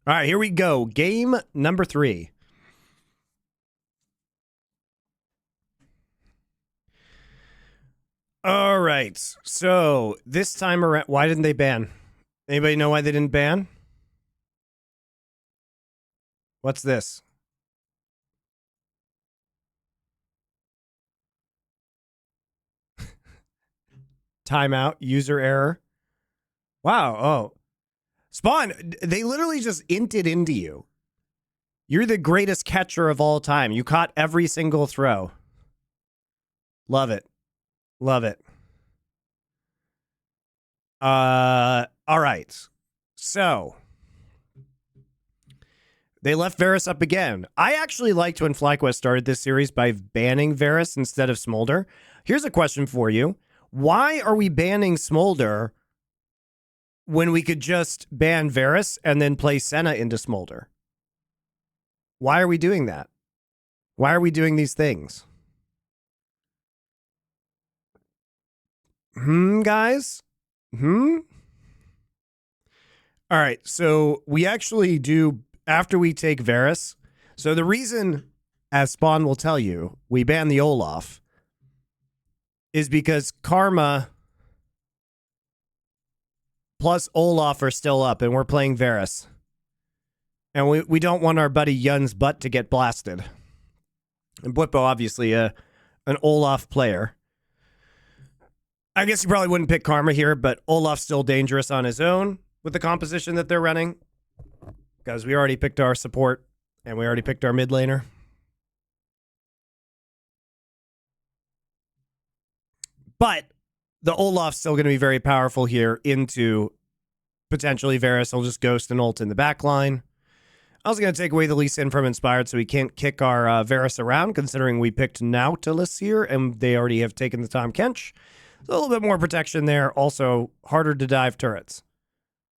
All right, here we go. Game number 3. All right. So this time around, why didn't they ban? Anybody know why they didn't ban? What's this? Timeout, user error. Wow. Oh. Spawn, they literally just inted into you. You're the greatest catcher of all time. You caught every single throw. Love it. Love it. All right. So they left Varus up again. I actually liked when FlyQuest started this series by banning Varus instead of Smolder. Here's a question for you. Why are we banning Smolder when we could just ban Varus and then play Senna into Smolder? Why are we doing that? Why are we doing these things? Guys? All right, so we actually do, after we take Varus, so the reason, as Spawn will tell you, we ban the Olaf is because Karma plus Olaf are still up, and we're playing Varus. And we don't want our buddy Yun's butt to get blasted. And Bwippo, obviously, an Olaf player. I guess you probably wouldn't pick Karma here, but Olaf's still dangerous on his own with the composition that they're running. Because we already picked our support, and we already picked our mid laner. But the Olaf's still going to be very powerful here into potentially Varus. He'll just ghost and ult in the back line. I was going to take away the Lee Sin from Inspired so we can't kick our Varus around, considering we picked Nautilus here, and they already have taken the Tahm Kench. So a little bit more protection there. Also, harder to dive turrets,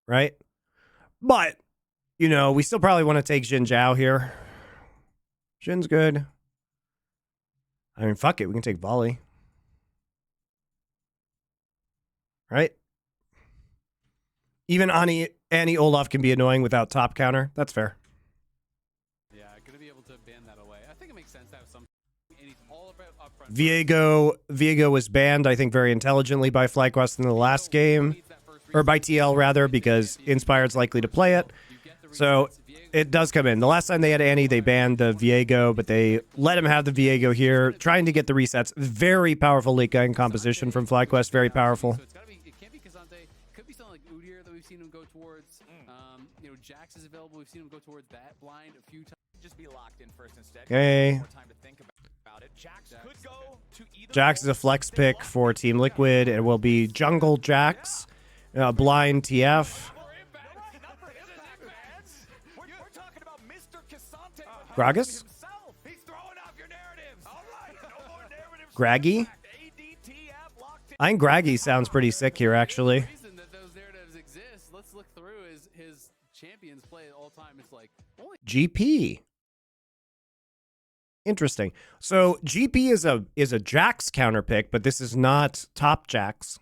right? But, you know, we still probably want to take Xin Zhao here. Xin's good. I mean, fuck it. We can take Volley. Right? Even Annie Olaf can be annoying without top counter. That's fair. Yeah, gonna be able to ban that away. I think it makes sense to have some. And he's all about upfront. Viego was banned, I think, very intelligently by FlyQuest in the last game. Or by TL, rather, because Inspired's likely to play it. So it does come in. The last time they had Annie, they banned the Viego, but they let him have the Viego here, trying to get the resets. Very powerful late game composition from FlyQuest. Very powerful. It can't be Kazante. Could be something like Udyr that we've seen him go towards. You know, Jax is available. We've seen him go towards that blind a few times. Just be locked in first instead. Okay. More time to think about it. Jax could go to either. Jax is a flex pick for Team Liquid. It will be Jungle Jax, blind TF. Gragas? Graggy? I think Graggy sounds pretty sick here, actually. The reason that those narratives exist, let's look through his champions play all time. It's like only GP. Interesting. So GP is a Jax counter pick, but this is not top Jax.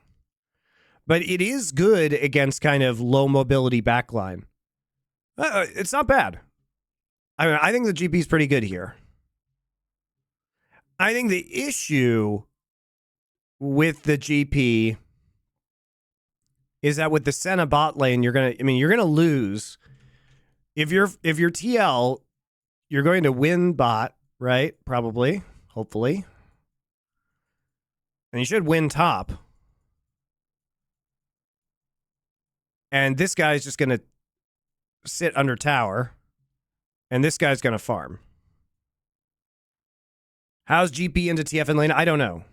But it is good against kind of low mobility backline. It's not bad. I mean, I think the GP is pretty good here. I think the issue with the GP is that with the Senna bot lane, you're gonna lose. If you're TL, you're going to win bot, right? Probably, hopefully. And you should win top. And this guy's just gonna sit under tower. And this guy's going to farm. How's GP into TF in lane? I don't know.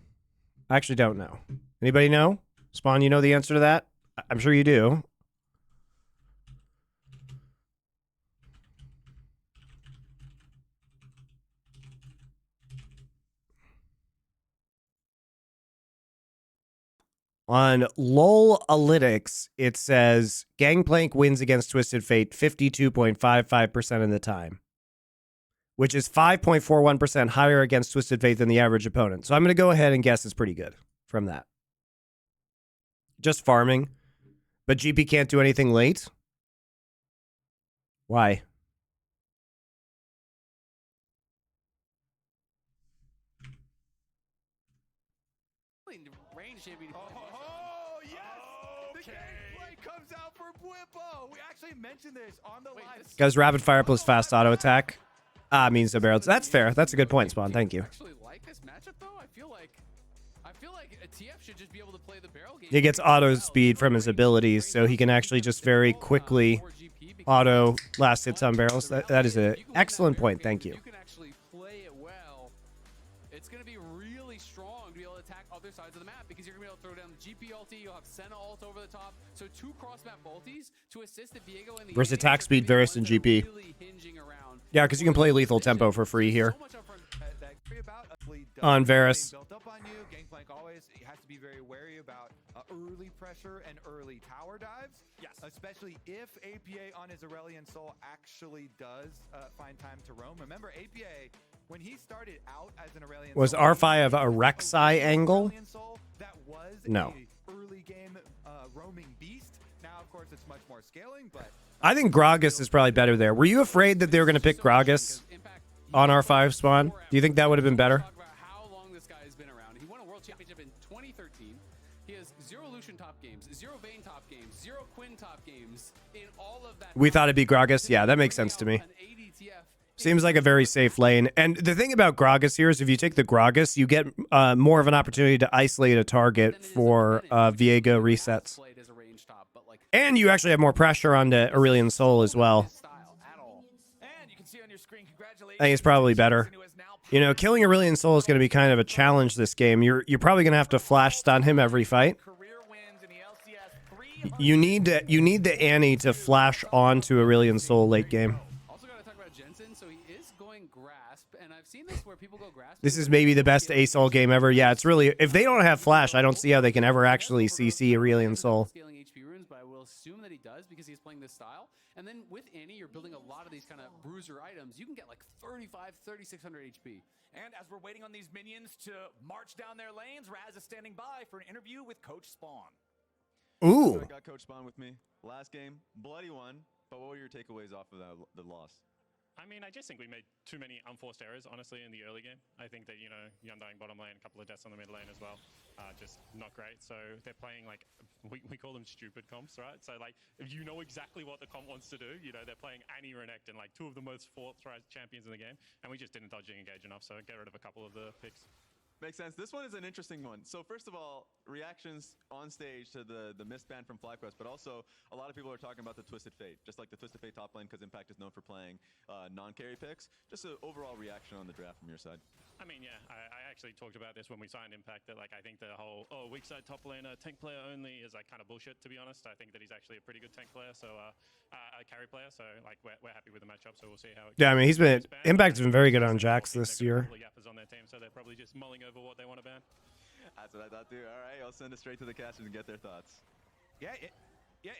I actually don't know. Anybody know? Spawn, you know the answer to that? I'm sure you do. On LOLalytics, it says Gangplank wins against Twisted Fate 52.55% of the time, which is 5.41% higher against Twisted Fate than the average opponent. So I'm going to go ahead and guess it's pretty good from that. Just farming, but GP can't do anything late. Why? Range champion. Oh, yes! The gameplay comes out for Bwippo. We actually mentioned this on the live. Because rapid fire plus fast auto attack means no barrels. That's fair. That's a good point, Spawn. Thank you. Actually like this matchup though. I feel like a TF should just be able to play the barrel game. He gets auto speed from his abilities, so he can actually just very quickly auto last hits on barrels. That is an excellent point. Thank you. You can actually play it well. It's going to be really strong to be able to attack other sides of the map because you're going to be able to throw down the GP ulti. You'll have Senna ult over the top. So 2 cross-map ultis to assist the Viego and the Versus attack speed, Varus, and GP. Yeah, because you can play lethal tempo for free here on Varus. Built up on you. Gangplank always has to be very wary about early pressure and early tower dives. Yes. Especially if APA on his Aurelion Soul actually does find time to roam. Remember, APA, when he started out as an Aurelion Was Soul, R5 a Rek'Sai angle? Aurelion Soul, that was No. a early game roaming beast. Now, of course, it's much more scaling, but I think Gragas is probably better there. Were you afraid that they were going to pick Gragas on R5 Spawn? Do you think that would have been better? Talk about how long this guy has been around. He won a world championship in 2013. He has 0 Lucian top games, 0 Vayne top games, 0 Quinn top games. In all of that, We thought it'd be Gragas. Yeah, that makes sense to me. Seems like a very safe lane. And the thing about Gragas here is if you take the Gragas, you get more of an opportunity to isolate a target for Viego resets. And you actually have more pressure on the Aurelion Soul as well. I think it's probably better. You know, killing Aurelion Soul is going to be kind of a challenge this game. You're probably going to have to flash stun him every fight. You need the Annie to flash onto Aurelion Soul late game. Also got to talk about Jensen. So he is going grasp, and I've seen this where people go grasp. This is maybe the best ASOL game ever. Yeah, it's really, if they don't have flash, I don't see how they can ever actually CC Aurelion Soul. Scaling HP runes, but I will assume that he does because he's playing this style. And then with Annie, you're building a lot of these kind of bruiser items. You can get like 35, 3600 HP. And as we're waiting on these minions to march down their lanes, Raz is standing by for an interview with Coach Spawn. Ooh. I got Coach Spawn with me. Last game, bloody one. But what were your takeaways off of the loss? I mean, I just think we made too many unforced errors, honestly, in the early game. I think that, you know, Yundying bottom lane, a couple of deaths on the mid lane as well. Just not great. So they're playing, like, we call them stupid comps, right? So, like, if you know exactly what the comp wants to do, you know, they're playing Annie Renekton, like 2 of the most fought champions in the game. And we just didn't dodging engage enough, so get rid of a couple of the picks. Makes sense. This one is an interesting one. So first of all, reactions on stage to the missed ban from FlyQuest, but also a lot of people are talking about the Twisted Fate, just like the Twisted Fate top lane, because Impact is known for playing non-carry picks. Just an overall reaction on the draft from your side. I mean, yeah, I actually talked about this when we signed Impact, that, like, I think the whole, weak side top laner, tank player only is, like, kind of bullshit, to be honest. I think that he's actually a pretty good tank player, so, a carry player, so, like, we're happy with the matchup, so we'll see how it goes. Yeah, I mean, Impact's been very good on Jax this year. On their team, so they're probably just mulling over what they want to ban. That's what I thought too. All right, I'll send it straight to the casters and get their thoughts. Yeah,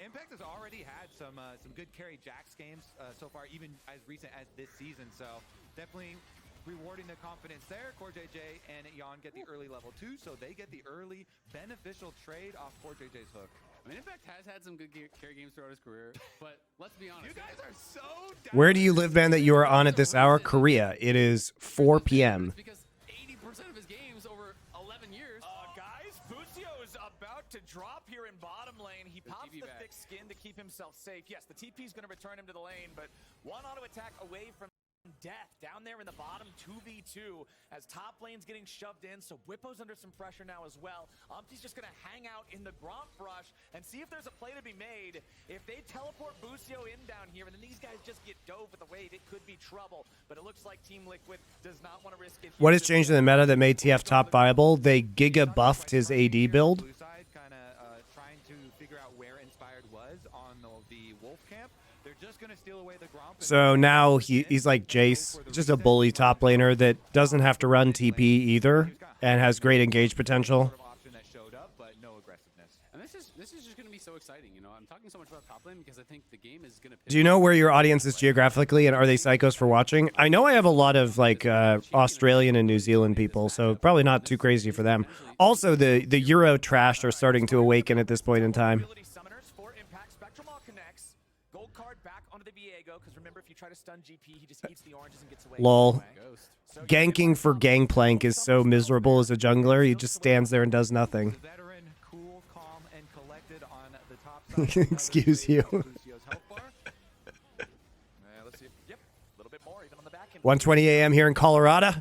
Impact has already had some good carry Jax games so far, even as recent as this season. So definitely rewarding the confidence there. Core JJ and Yon get the early level 2, so they get the early beneficial trade off Core JJ's hook. I mean, Impact has had some good carry games throughout his career, but let's be honest. You guys are so Where do you live, man, that you are on at this hour? Korea. It is 4 p.m. Because 80% of his games over 11 years. Guys, Busio is about to drop here in bottom lane. He pops TP the back. thick skin to keep himself safe. Yes, the TP is going to return him to the lane, but one auto attack away from death down there in the bottom 2v2 as top lane's getting shoved in, so Bwippo's under some pressure now as well. Umpty's just gonna hang out in the Gromp brush and see if there's a play to be made. If they teleport Busio in down here and then these guys just get dove with the wave, it could be trouble, but it looks like Team Liquid does not want to risk it. What has changed in the meta that made TF top viable? They giga buffed his AD build. Blue side kind of trying to figure out where Inspired was on the Wolf camp. They're just going to steal away the Gromp. So now he's like Jace, just a bully top laner that doesn't have to run TP either and has great engage potential. Option that showed up, but no aggressiveness. And this is just going to be so exciting. You know, I'm talking so much about top lane because I think the game is going to. Do you know where your audience is geographically, and are they psychos for watching? I know I have a lot of like Australian and New Zealand people, so probably not too crazy for them. Also, the Euro trash are starting to awaken at this point in time. Summoners for Impact. Spectrum all connects. Gold card back onto the VA. Viego, because remember, if you try to stun GP, he just eats the oranges and gets away. Lol. Ghost. So you Ganking get for more Gangplank is so miserable as a jungler. He just stands there and does nothing. Veteran, cool, calm, and collected on the top side. Excuse you. Let's see. Yep, a little bit more, even on the back end. 1:20 a.m. here in Colorado.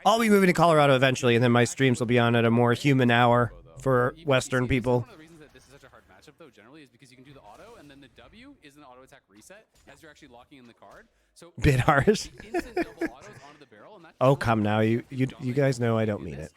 I'll be moving to Colorado eventually, and then my streams will be on at a more human hour for Western people. One of the reasons that this is such a hard matchup, though, generally, is because you can do the auto, and then the W is an auto attack reset as you're actually locking in the card. So Bit harsh. the instant double autos onto the barrel, and that Oh, come now. You guys know I don't mean it.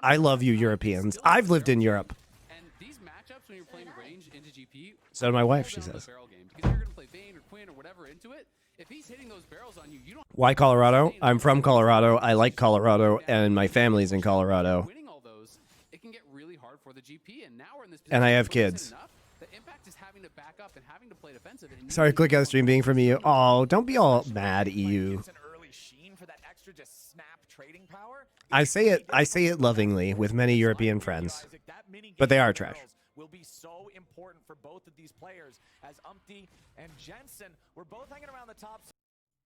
I love you Europeans. I've lived in Europe. And these matchups, when you're playing range into GP, So did my wife, all she down to the says. barrel game, because you're going to play Vayne or Quinn or whatever into it. If he's hitting those barrels on you, you don't Why Colorado? I'm from Colorado. I like Colorado, and my family's in Colorado. winning all those, it can get really hard for the GP. And now we're in this And I position have where this kids. isn't enough. The impact is having to back up and having to play defensive. And Sorry, click out the stream being from EU. Oh, don't be all mad, EU. Gets an early sheen for that extra just snap trading power. I say it lovingly with many European friends, but they are trash. Will be so important for both of these players as Umpty and Jensen were both hanging around the top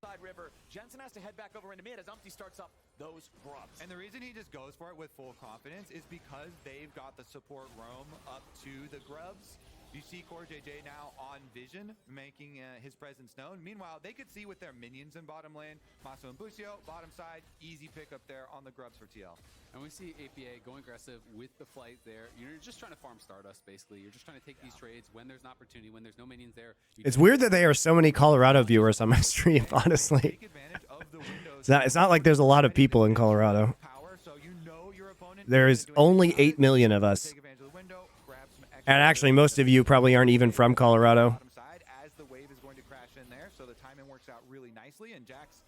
side river. Jensen has to head back over into mid as Umpty starts up those grubs. And the reason he just goes for it with full confidence is because they've got the support roam up to the grubs. You see Core JJ now on vision, making his presence known. Meanwhile, they could see with their minions in bottom lane. Maso and Busio, bottom side, easy pick up there on the grubs for TL. And we see APA going aggressive with the flight there. You're just trying to farm Stardust, basically. You're just trying to take these trades when there's an opportunity, when there's no minions there. It's weird that there are so many Colorado viewers on my stream, honestly. Take advantage of the windows. It's not like there's a lot of people in Colorado. Power, so you know your opponent There's only 8 million of us. take advantage of the window, grab some extra And actually, most of you probably aren't even from Colorado. bottom side as the wave is going to crash in there, so the timing works out really nicely. And Jax,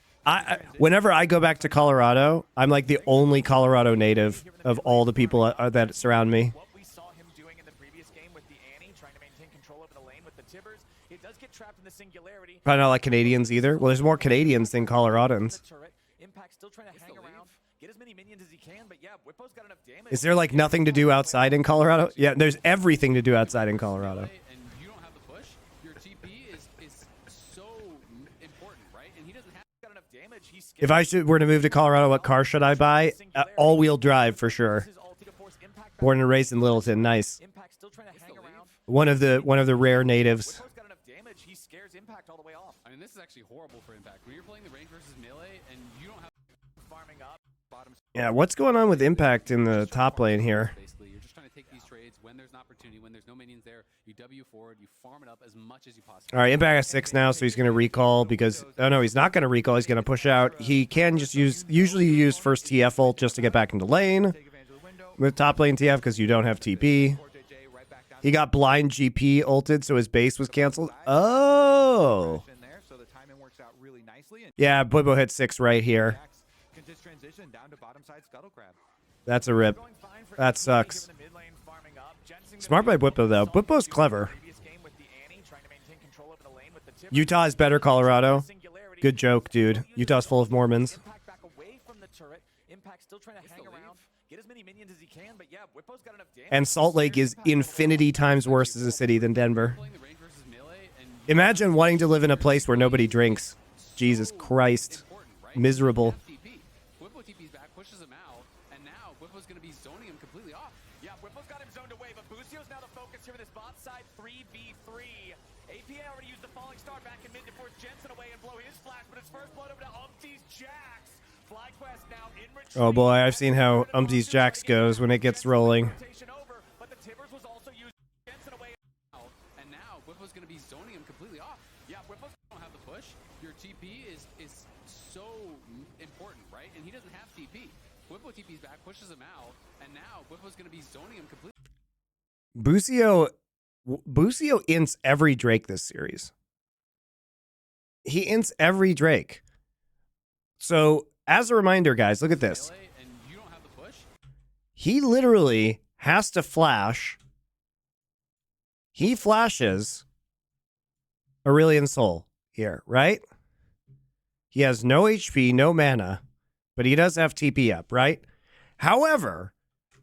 Whenever I go back to Colorado, I'm like the only Colorado native of all the people that surround me. What we saw him doing in the previous game with the Annie, trying to maintain control over the lane with the Tibbers, it does get trapped in the singularity. Probably not like Canadians either. Well, there's more Canadians than Coloradans. The turret. Impact still trying to hang around, get as many minions as he can, but yeah, Whippo's got enough damage. Is there like nothing to do outside in Colorado? Yeah, there's everything to do outside in Colorado. And you don't have the push, your TP is so important, right? And he doesn't have got enough damage. He's If I were to move to Colorado, what car should I buy? All-wheel drive for sure. his ulti to force Impact back. Born and raised in Littleton. Nice. Impact still trying to hang around. One of the rare natives. Whippo's got enough damage. He scares Impact all the way off. I mean, this is actually horrible for Impact. When you're playing the range versus melee and you don't have Farming up. Bottom Yeah, what's going on with Impact in the top lane here? basically, you're just trying to take these trades when there's an opportunity, when there's no minions there, you W forward, you farm it up as much as you possibly All right, Impact has 6 now, so he's going to recall because... Oh, no, he's not going to recall. He's going to push out. He can just usually use first TF ult just to get back into lane. take advantage of the window. With top lane TF because you don't have TP. Core JJ right back down He got blind GP ulted, so his base was canceled. Oh! in there, so the timing works out really nicely. And Yeah, Boibo hit 6 right here. Jax can just transition down to bottom side scuttle crab. That's a rip. going fine for That APA, sucks. given the mid lane farming up. Jensen Smart by Bwippo, though. Bwippo's clever. previous game with the Annie, trying to maintain control over the lane with the Tibbers. Utah is better Colorado. Singularity. Good joke, dude. Utah's full of Mormons. Impact back away from the turret. Impact still trying to hang around, get as many minions as he can, but yeah, Whippo's got enough damage. And Salt Lake is infinity times worse as a city than Denver. playing the range versus melee and Imagine wanting to live in a place where nobody drinks. Jesus Christ. important, right? Miserable. TP. Whippo TP's back, pushes him out, and now Whippo's going to be zoning him completely off. Yeah, Whippo's got him zoned away, but Busio's now the focus here in this bot side 3v3. APA already used the falling star back in mid to force Jensen away and blow his flash, but his first blood over to Umpty's Jax. FlyQuest now in retreat. Oh boy, I've seen how Umpty's Jax goes when it gets rolling. Rotation over, but the Tibbers was also used Jensen away. And now Whippo's going to be zoning him completely off. Yeah, Whippo's don't have the push. Your TP is so important, right? And he doesn't have TP. Whippo TP's back, pushes him out, and now Whippo's going to be zoning him completely. Busio ints every Drake this series. He ints every Drake. So, as a reminder, guys, look at this. Melee, and you don't have the push. He literally has to flash. He flashes Aurelion Soul here, right? He has no HP, no mana, but he does have TP up, right? However,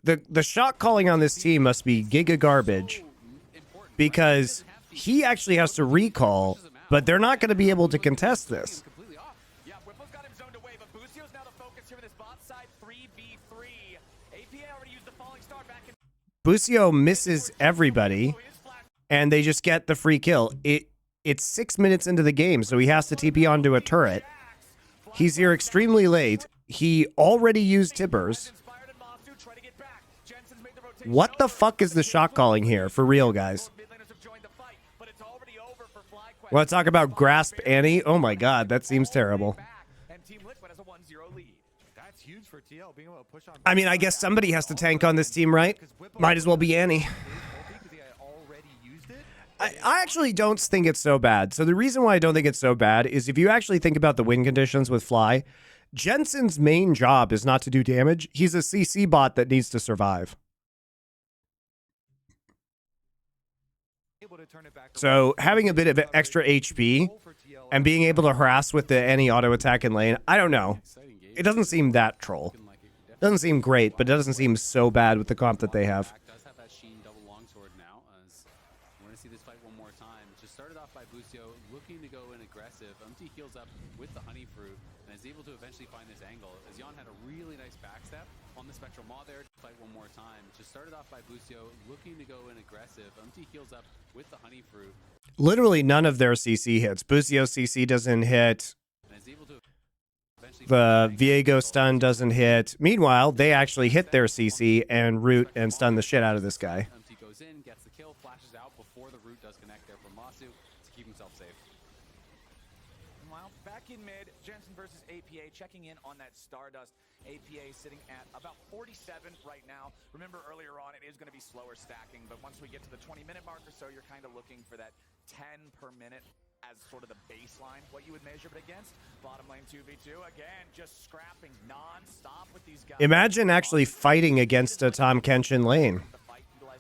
the shot calling on this team must be giga garbage Important, right? because he actually has to recall but they're not going to be able to contest this. Completely off. Yeah, Whipple's got him zoned away, but Busio's now the focus here with his bot side 3v3. APA already used the falling star back in. Busio misses everybody, and they just get the free kill. It's 6 minutes into the game, so he has to TP onto a turret. He's here extremely late. He already used Tibbers. What the fuck is the shot calling here? For real, guys. Want to talk about Grasp Annie? Oh my god, that seems terrible. I mean, I guess somebody has to tank on this team, right? Might as well be Annie. I actually don't think it's so bad. So the reason why I don't think it's so bad is if you actually think about the win conditions with Fly, Jensen's main job is not to do damage. He's a CC bot that needs to survive. So having a bit of extra HP and being able to harass with the any auto attack in lane, I don't know. It doesn't seem that troll. Doesn't seem great, but it doesn't seem so bad with the comp that they have. Does have that Sheen double longsword now. As we're gonna see this fight one more time. Just started off by Busio looking to go in aggressive. Heals up with the honey fruit and is able to eventually find this angle. As Jan had a really nice backstep on the Spectral Maw there. Fight one more time. Just started off by Busio looking to go in aggressive. Heals up with the honey fruit. Literally none of their CC hits. Busio's CC doesn't hit. And is able to the Viego stun doesn't hit. Meanwhile, they actually hit their CC and root and stun the shit out of this guy. Goes in, gets the kill, flashes out before the root does connect there from Masu to keep himself safe. Meanwhile, back in mid, Jensen versus APA checking in on that Stardust. APA sitting at about 47 right now. Remember earlier on, it is going to be slower stacking, but once we get to the 20-minute mark or so, you're kind of looking for that 10 per minute as sort of the baseline, what you would measure it against. Bottom lane 2v2, again, just scrapping non-stop with these guys. Imagine actually fighting against a Tom Kenshin lane.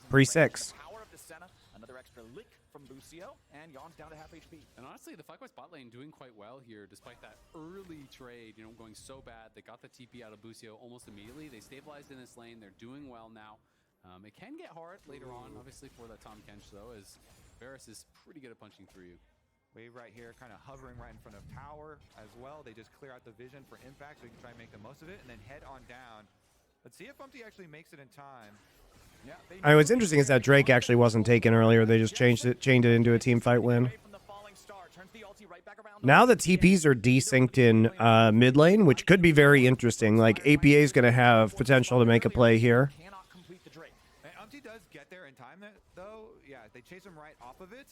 Pre-6. Power of the Senna, another extra lick from Busio, and Jan's down to half HP. And honestly, the FlyQuest bot lane doing quite well here, despite that early trade, going so bad. They got the TP out of Busio almost immediately. They stabilized in this lane. They're doing well now. It can get hard later on, obviously, for that Tom Kench, though, as Varus is pretty good at punching through you. Wave right here, kind of hovering right in front of tower as well. They just clear out the vision for impact so we can try and make the most of it, and then head on down. Let's see if Umpty actually makes it in time. Yeah, I mean, what's interesting is that Drake actually wasn't taken earlier. They just chained it into a team fight win. Now the TPs are desynced in mid lane, which could be very interesting. Like, APA is going to have potential to make a play here. Cannot complete the Drake. And Umpty does get there in time, though. Yeah, they chase him right off of it.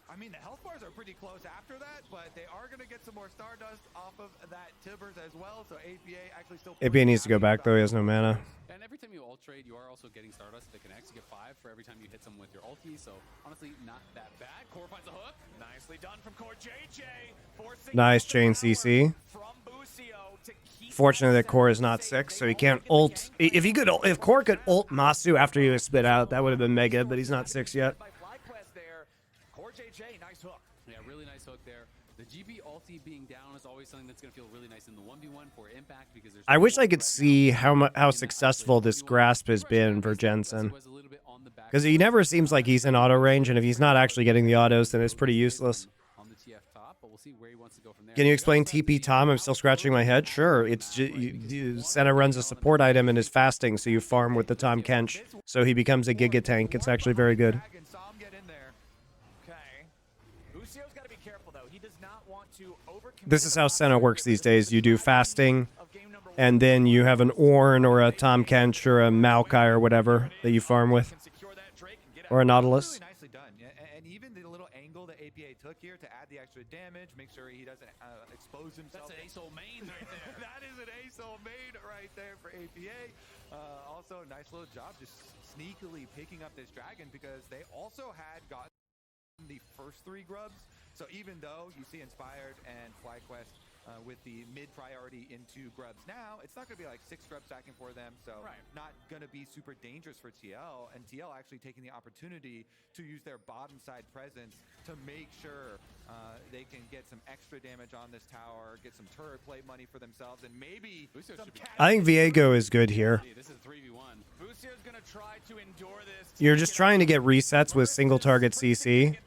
I mean, the health bars are pretty close after that, but they are going to get some more Stardust off of that Tibbers as well, so APA actually still... APA needs to go back, though. He has no mana. And every time you ult trade, you are also getting Stardust that connects. You get 5 for every time you hit someone with your ulti, so honestly, not that bad. Core finds a hook. Nicely done from Core JJ. Nice chain CC. Fortunately that Core is not 6, so he can't ult. If Core could ult Masu after he was spit out, that would have been mega, but he's not 6 yet. Nice hook. Yeah, really nice hook there. The GB ulti being down is always something that's going to feel really nice in the 1v1 for impact because there's... I wish I could see how successful this grasp has been for Jensen. Because he never seems like he's in auto range, and if he's not actually getting the autos, then it's pretty useless. Can you explain TP Tom? I'm still scratching my head. Sure, it's just, Senna runs a support item and is fasting, so you farm with the Tom Kench, so he becomes a Giga Tank. It's actually very good. This is how Senna works these days. You do fasting, and then you have an Ornn or a Tom Kench or a Maokai or whatever that you farm with, or a Nautilus. Really nicely done. Yeah, and even the little angle that APA took here to add the extra damage, make sure he doesn't expose himself. That's an ASOL main right there. That is an ASOL main right there for APA. Also, nice little job just sneakily picking up this dragon because they also had gotten the first 3 grubs. So even though you see Inspired and FlyQuest with the mid-priority into grubs now, it's not going to be like 6 grubs stacking for them, so not going to be super dangerous for TL, and TL actually taking the opportunity to use their bottom side presence to make sure they can get some extra damage on this tower, get some turret plate money for themselves, and maybe some I think Viego is good here. This is 3v1. Busio's going to try to endure this. You're just trying to get resets with single target CC.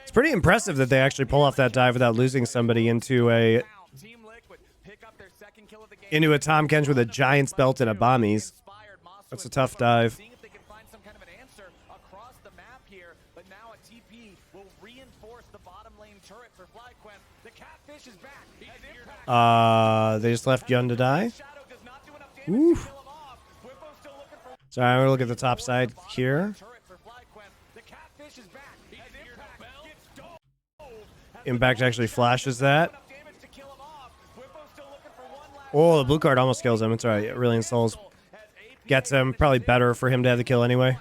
It's pretty impressive that they actually pull off that dive without losing somebody into a Tom Kench with a Giants belt and a bombies. That's a tough dive. Seeing if they can find some kind of an answer across the map here, but now a TP will reinforce the bottom lane turret for FlyQuest. The catfish is back. They just left Yun to die. Oof. Sorry, I'm gonna look at the top side here. Impact actually flashes that. Oh, the blue card almost kills him. It's alright. Aurelion Souls gets him. Probably better for him to have the kill anyway.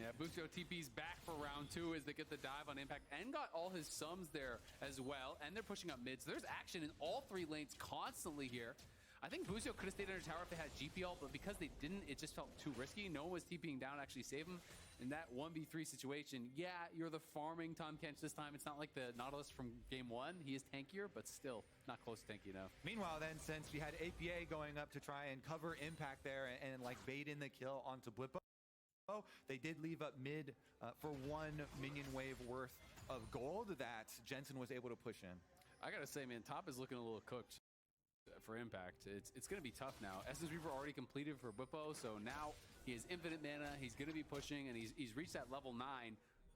Yeah, Busio TP's back for round 2 as they get the dive on Impact and got all his sums there as well. And they're pushing up mid. So there's action in all 3 lanes constantly here. I think Busio could have stayed under tower if they had GPL, but because they didn't, it just felt too risky. No one was TPing down to actually save him. In that 1v3 situation, yeah, you're the farming Tom Kench this time. It's not like the Nautilus from game 1. He is tankier, but still not close to tanky enough. Meanwhile, then, since we had APA going up to try and cover Impact there and like bait in the kill onto Blippo, they did leave up mid for 1 minion wave worth of gold that Jensen was able to push in. I gotta say, man, top is looking a little cooked for Impact. It's going to be tough now. Essence Reaver already completed for Bwipo, so now he has infinite mana. He's going to be pushing, and he's reached that level 9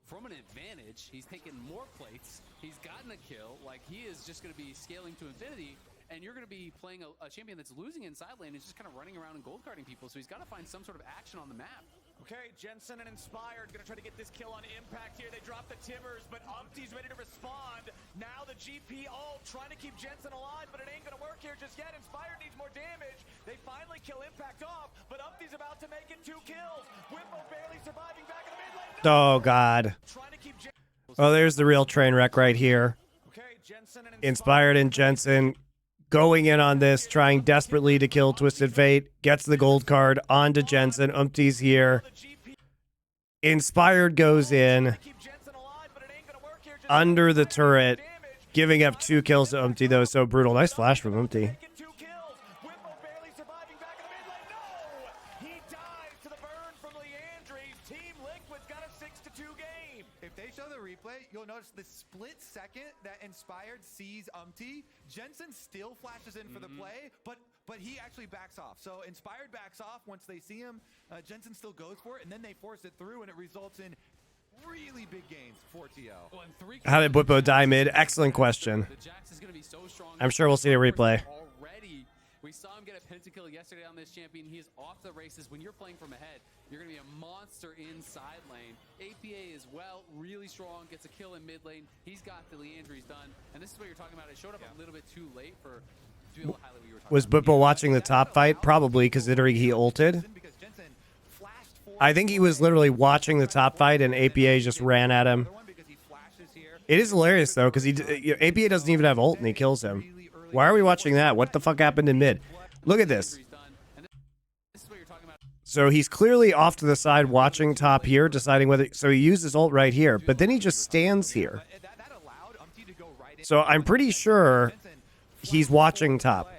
from an advantage. He's taken more plates. He's gotten a kill. Like, he is just going to be scaling to infinity, and you're going to be playing a champion that's losing in side lane and just kind of running around and gold carding people, so he's got to find some sort of action on the map. Okay, Jensen and Inspired gonna try to get this kill on Impact here. They drop the Timbers, but Umpty's ready to respond. Now the GP ult trying to keep Jensen alive, but it ain't gonna work here just yet. Inspired needs more damage. They finally kill Impact off, but Umpty's about to make it 2 kills. Bwipo barely surviving back in the mid lane. Oh, God. Trying to keep Oh, there's the real train wreck right here. Okay, Jensen and Inspired and Jensen going in on this, trying desperately to kill Twisted Fate. Gets the gold card onto Jensen. Umpty's here. Inspired goes in under the turret, giving up 2 kills to Umpty, though. So brutal. Nice flash from Umpty. If they show the replay, you'll notice the split second that Inspired sees Umpty, Jensen still flashes in for the play, but he actually backs off. So Inspired backs off once they see him. Jensen still goes for it, and then they force it through, and it results in really big gains for TO. How did Bwipo die mid? Excellent question. I'm sure we'll see a replay. Already, we saw him get a pentakill yesterday on this champion. He is off the races. When you're playing from ahead, you're going to be a monster inside lane. APA as well, really strong, gets a kill in mid lane. He's got the Leandries done, and this is what you're talking about. It showed up a little bit too late for highly what you were talking Was about. Bwipo watching the top fight? Probably, considering he ulted. I think he was literally watching the top fight, and APA just ran at him. It is hilarious, though, because APA doesn't even have ult, and he kills him. Why are we watching that? What the fuck happened in mid? Look at this. So he's clearly off to the side watching top here, deciding whether... So he uses ult right here, but then he just stands here. So I'm pretty sure he's watching top.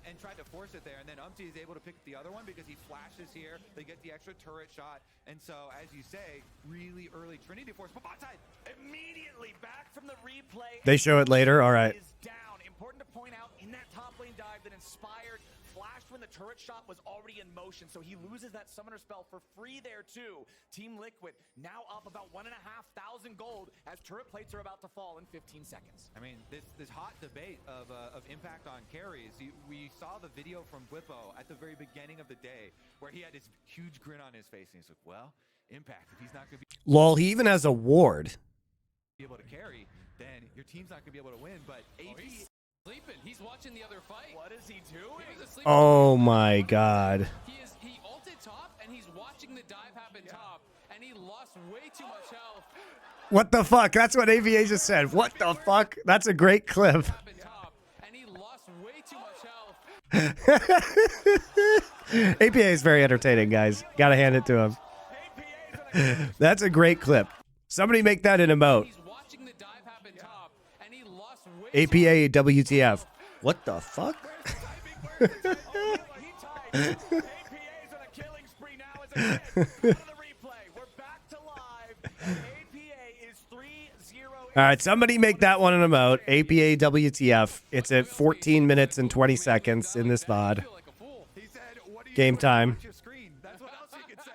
And tried to force it there, and then Umpty is able to pick the other one because he flashes here. They get the extra turret shot, and so, as you say, really early Trinity force. But bot side, immediately back from the replay. They show it later? All right. Is down. Important to point out in that top lane dive that Inspired flashed when the turret shot was already in motion, so he loses that summoner spell for free there too. Team Liquid now up about 1,500 gold as turret plates are about to fall in 15 seconds. I mean, this hot debate of impact on carries. We saw the video from Bwipo at the very beginning of the day where he had this huge grin on his face, and he's like, well, Impact, if he's not going to be Lol, he even has a ward. able to carry, then your team's not going to be able to win, but AP... He's sleeping. He's watching the other fight. What is he doing? Oh my god. He ulted top, and he's watching the dive happen top, and he lost way too much health. What the fuck? That's what AVA just said. What the fuck? That's a great clip. Happen top, and he lost way too much health. APA is very entertaining, guys. Gotta hand it to him. That's a great clip. Somebody make that an emote. He's watching the dive happen top, and he lost way APA WTF. What the fuck? APA's on a killing spree now as a hit. Go to the replay. We're back to live. And APA is 3 All right, somebody make that one an emote. APA WTF. It's at 14 minutes and 20 seconds in this VOD. He said, "What are you Game doing? time. Watch your screen." That's what else he could say.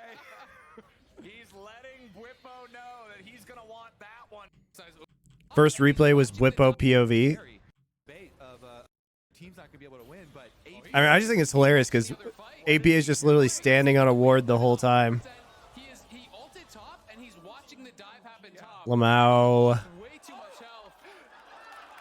He's letting Whippo know that he's gonna want that one. First replay was Whippo POV. Very bait of team's not gonna be able to win, but I mean, I just think it's hilarious because APA is just literally standing on a ward the whole time. He ulted top and he's watching the dive happen top. Lamau. Way too much health.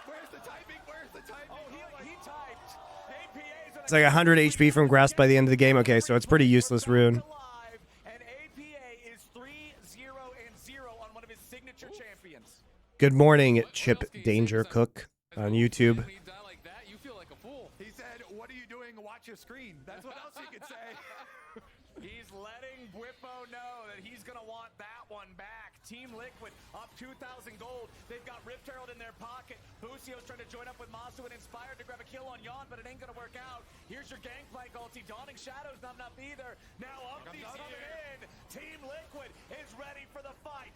where's the typing? Where's the typing? Oh, he typed. APA's It's like 100 HP from Grasp by the end of the game. Okay, so it's pretty useless rune. alive, and APA is 3-0 and 0 on one of his signature champions. Good morning, Chip Danger Cook on YouTube. When you die like that, you feel like a fool. He said, "What are you doing? Watch your screen." That's what else he could say. He's letting Whippo know that he's going to want that one back. Team Liquid up 2,000 gold. They've got Rift Herald in their pocket. Busio's trying to join up with Masu and Inspired to grab a kill on Yon, but it ain't going to work out. Here's your Gangplank ulti. Dawning Shadows not enough either. Now Umpty's coming in. Team Liquid is ready for the fight.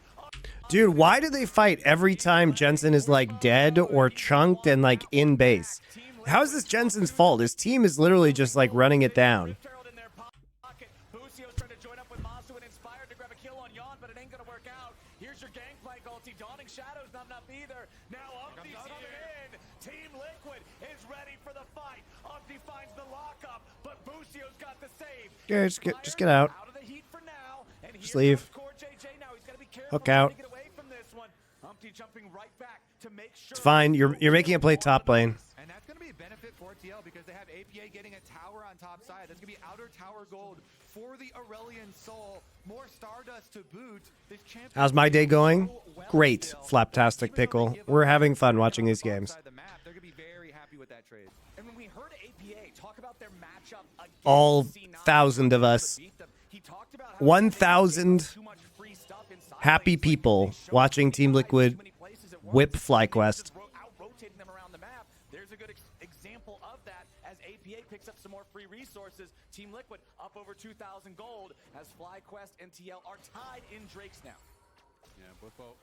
Dude, why do they fight every time Jensen is like dead or chunked and like in base? How is this Jensen's fault? His team is literally just like running it down. Rift Herald in their pocket. Busio's trying to join up with Masu and Inspired to grab a kill on Yon, but it ain't going to work out. Here's your Gangplank ulti. Dawning Shadows not enough either. Now Umpty's coming in. Team Liquid is ready for the fight. Umpty finds the lockup, but Busio's got the save. Yeah, just get out. Out of the heat for now. And Just here leave. comes Core JJ now. He's got to be careful Hook out. to get away from this one. Umpty jumping right back to make sure. It's fine. You're making it play top lane. And that's going to be a benefit for TL because they have APA getting a tower on top side. That's going to be outer tower gold for the Aurelion Soul. More Stardust to boot. This champion How's my day going? so well Great, still. Flaptastic Even though they Pickle. give up We're having fun on watching the these bottom games. side of the map, they're going to be very happy with that trade. And when we heard APA talk about their matchup against All C9, 1,000 of us. he talked about how 1,000 too much free stuff inside happy lanes, like people they showed watching Team too Liquid many places at once. whip Just FlyQuest. out-rotating them around the map. There's a good example of that as APA picks up some more free resources. Team Liquid up over 2,000 gold as FlyQuest and TL are tied in Drakes now. Yeah, Whippo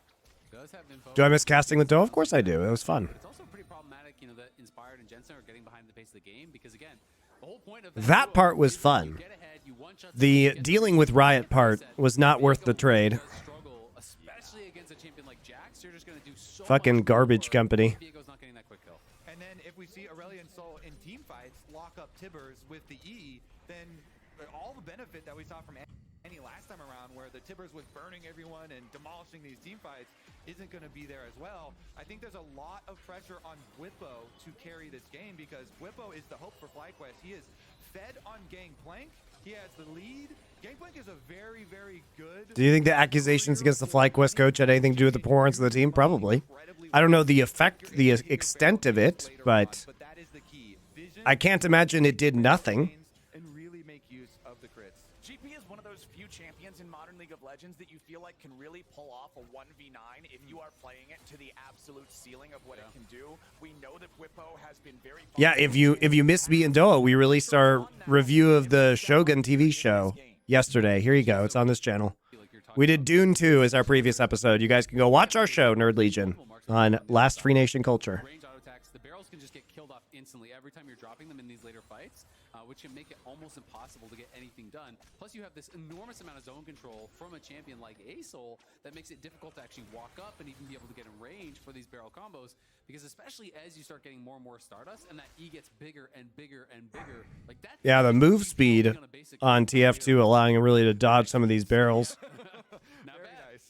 does have info. Do I miss casting with Doe? Of course I do. It was fun. It's also pretty problematic, that Inspired and Jensen are getting behind the pace of the game because, again, the whole point of That duo part was is fun. you get ahead, you one-shot The someone, get dealing the with Riot reset, part was not worth the trade. struggle, especially against a champion like Jax. You're just going to do so Fucking much garbage more. company. Diego's not getting that quick kill. And then if we see Aurelion Soul in team fights lock up Tibbers with the E, then all the benefit that we saw from Annie last time around where the Tibbers was burning everyone and demolishing these team fights isn't going to be there as well. I think there's a lot of pressure on Whippo to carry this game because Whippo is the hope for FlyQuest. He is fed on Gangplank. He has the lead. Gangplank is a very, very good... Do you think the accusations against the FlyQuest coach had anything to do with the performance of the team? Probably. I don't know the effect, the extent of it, but that is the key. Vision, I can't imagine it did nothing. and really make use of the crits. GP is one of those few champions in modern League of Legends that you feel like can really pull off a 1v9 if you are playing it to the absolute ceiling of what it can do. We know that Whippo has been very Yeah, if you missed me and Doa, we released our review of the Shogun TV show yesterday. Here you go. It's on this channel. We did Dune 2 as our previous episode. You guys can go watch our show, Nerd Legion, on Last Free Nation Culture. Range auto attacks, the barrels can just get killed off instantly every time you're dropping them in these later fights, which can make it almost impossible to get anything done. Plus, you have this enormous amount of zone control from a champion like Asol that makes it difficult to actually walk up and even be able to get in range for these barrel combos. Because especially as you start getting more and more Stardust, and that E gets bigger and bigger and bigger, like that. Yeah, the move speed on TF2 allowing him really to dodge some of these barrels. Not bad.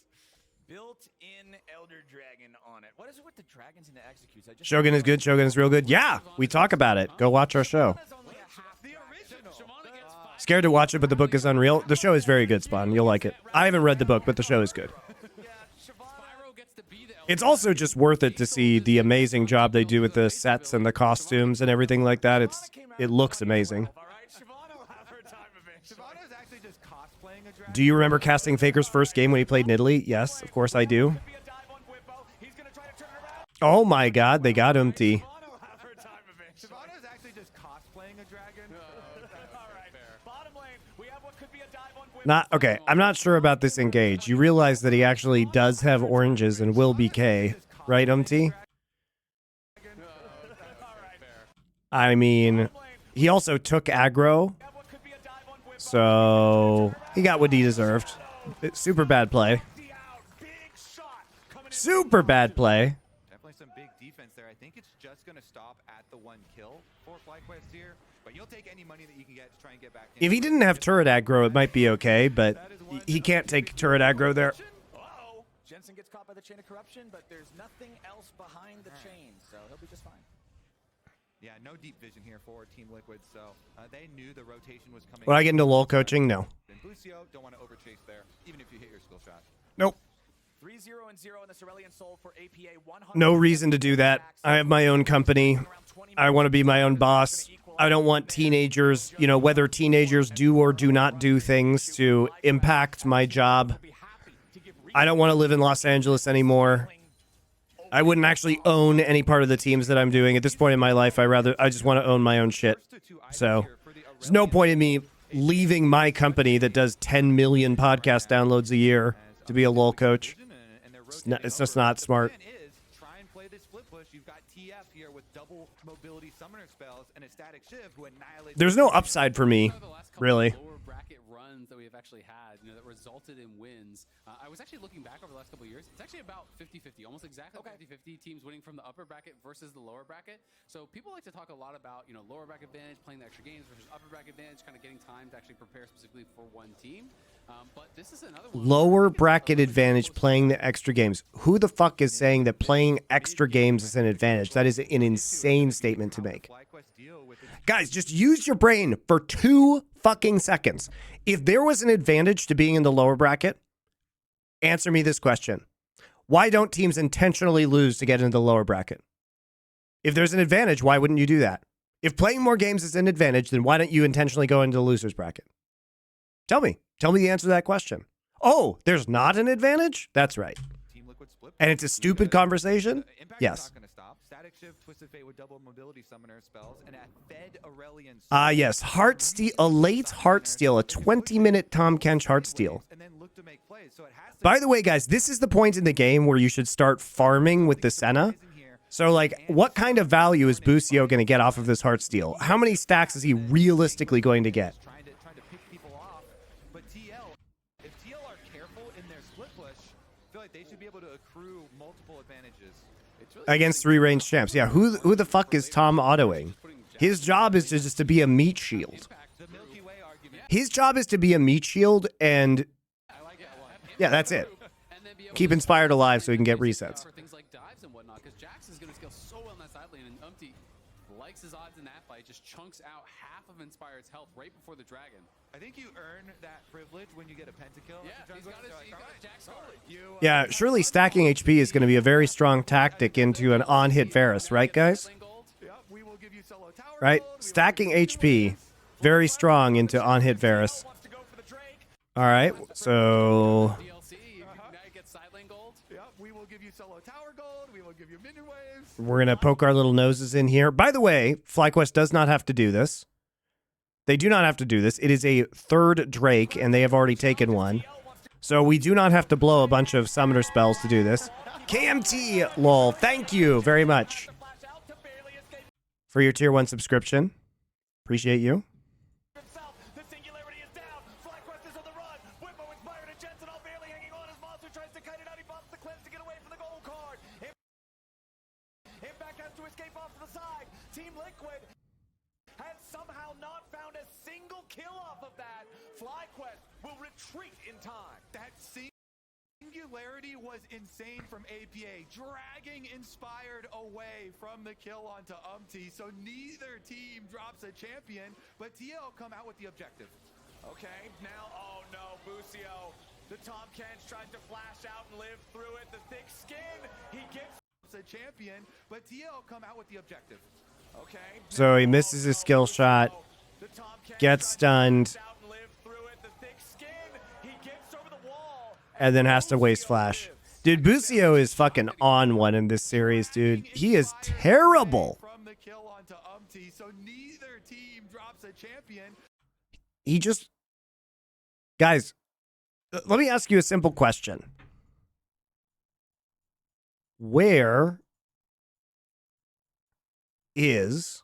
built-in Elder Dragon on it. What is it with the dragons and the executes? Shogun is good. Shogun is real good. Yeah, we talk about it. Go watch our show. The original. Scared to watch it, but the book is unreal. The show is very good, Spawn. You'll like it. I haven't read the book, but the show is good. Spyro gets to be the It's also just worth it to see the amazing job they do with the sets and the costumes and everything like that. It looks amazing. All right, Shyvana will have her time eventually. Shyvana is actually just cosplaying a dragon. Do you remember casting Faker's first game when he played in Italy? Yes, of course I do. Be a dive on Whippo. He's gonna try to turn it around. Oh my god, they got Umpty. Shyvana will have her time eventually. Shyvana is actually just cosplaying a dragon. All right. Bottom lane, we have what could be a dive on Whippo. Not okay. I'm not sure about this engage. You realize that he actually does have oranges and will be K. Just Right, Umti? Fair. I mean, he also took aggro, so he got what he deserved. Super bad play. Super bad play. Definitely some big defense there. I think it's just going to stop at the 1 kill for FlyQuest here. But you'll take any money that you can get to try and get back. If he didn't have turret aggro, it might be okay, but he can't take turret aggro there. Uh-oh. Jensen gets caught by the chain of corruption, but there's nothing else behind the chain, so he'll be just fine. Yeah, no deep vision here for Team Liquid, so they knew the rotation was coming. Would I get into LoL coaching? No. And Bucio don't want to overchase there, even if you hit your skill shot. Nope. 3-0 and 0 in the Cerulean Soul for APA. 100 No reason to do that. I have my own company. I want to be my own boss. I don't want teenagers, you know, whether teenagers do or do not do things to impact my job. I don't want to live in Los Angeles anymore. I wouldn't actually own any part of the teams that I'm doing at this point in my life. I just want to own my own shit. So there's no point in me leaving my company that does 10 million podcast downloads a year to be a LoL coach. It's just not smart. Try and play this split push. You've got TF here with double mobility summoner spells and a static shift who annihilates. There's no upside for me, The last couple really. lower bracket runs that we've actually had, you know, that resulted in wins. I was actually looking back over the last couple of years. It's actually about 50-50, almost exactly 50-50 teams winning from the upper bracket versus the lower bracket. So people like to talk a lot about, you know, lower bracket advantage, playing the extra games versus upper bracket advantage, kind of getting time to actually prepare specifically for one team. But this is another one. Lower bracket advantage playing the extra games. Who the fuck is saying that playing extra games is an advantage? That is an insane statement to make. Guys, just use your brain for 2 fucking seconds. If there was an advantage to being in the lower bracket, answer me this question. Why don't teams intentionally lose to get into the lower bracket? If there's an advantage, why wouldn't you do that? If playing more games is an advantage, then why don't you intentionally go into the loser's bracket? Tell me. Tell me the answer to that question. Oh, there's not an advantage? That's right. And it's a stupid conversation? Yes. Static shift, twisted fate with double mobility summoner spells, and a fed Aurelian. Yes. Heartsteel, a late Heartsteel, a 20-minute Tom Kench Heartsteel. And then look to make plays. So it has to By the way, guys, this is the point in the game where you should start farming with the Senna. So, like, what kind of value is Bucio going to get off of this Heartsteel? How many stacks is he realistically going to get? trying to pick people off. But TL, if TL are careful in their split push, I feel like they should be able to accrue multiple advantages. Against 3 ranged champs. Yeah, who the fuck is Tom autoing? His job is just to be a meat shield. The Milky Way argument. His job is to be a meat shield, and yeah, that's it. Keep Inspired alive so he can get resets. For things like dives and whatnot, because Jax is going to scale so well in that side lane, and Umti likes his odds in that fight, just chunks out half of Inspired's health right before the dragon. I think you earn that privilege when you get a pentakill. Yeah, he's got his Jax card. Yeah, surely stacking HP is going to be a very strong tactic into an on-hit Varus, right, guys? We will give you solo tower Right? gold, we will Stacking give you HP, very strong into on-hit Varus. Wants to go for the Drake. All right, so DLC, now you get side lane gold. Yep, we will give you solo tower gold. We will give you minion waves. we're going to poke our little noses in here. By the way, FlyQuest does not have to do this. They do not have to do this. It is a 3rd Drake, and they have already taken one. So we do not have to blow a bunch of summoner spells to do this. KMT, lol, thank you very much for your tier 1 subscription. Appreciate you. Himself. The singularity is down. FlyQuest is on the run. Whippo inspired and Jensen all barely hanging on as Monster tries to kite it out. He bumps the cleanse to get away from the gold card. Impact has to escape off to the side. Team Liquid has somehow not found a single kill off of that. FlyQuest will retreat in time. That singularity was insane from APA, dragging Inspired away from the kill onto Umti. So neither team drops a champion, but TL come out with the objective. Okay, now, oh no, Bucio. The Tom Kench tries to flash out and live through it. The thick skin, he gets A champion, but TL come out with the objective. okay. So he misses his skill shot, The Tom Kench gets tries to stunned, flash out and live through it. The thick skin, he gets over the wall. and then has to waste flash. Dude, Bucio is fucking on one in this series, dude. He is terrible. From the kill onto Umti, so neither team drops a champion. He just... Guys, let me ask you a simple question. Where is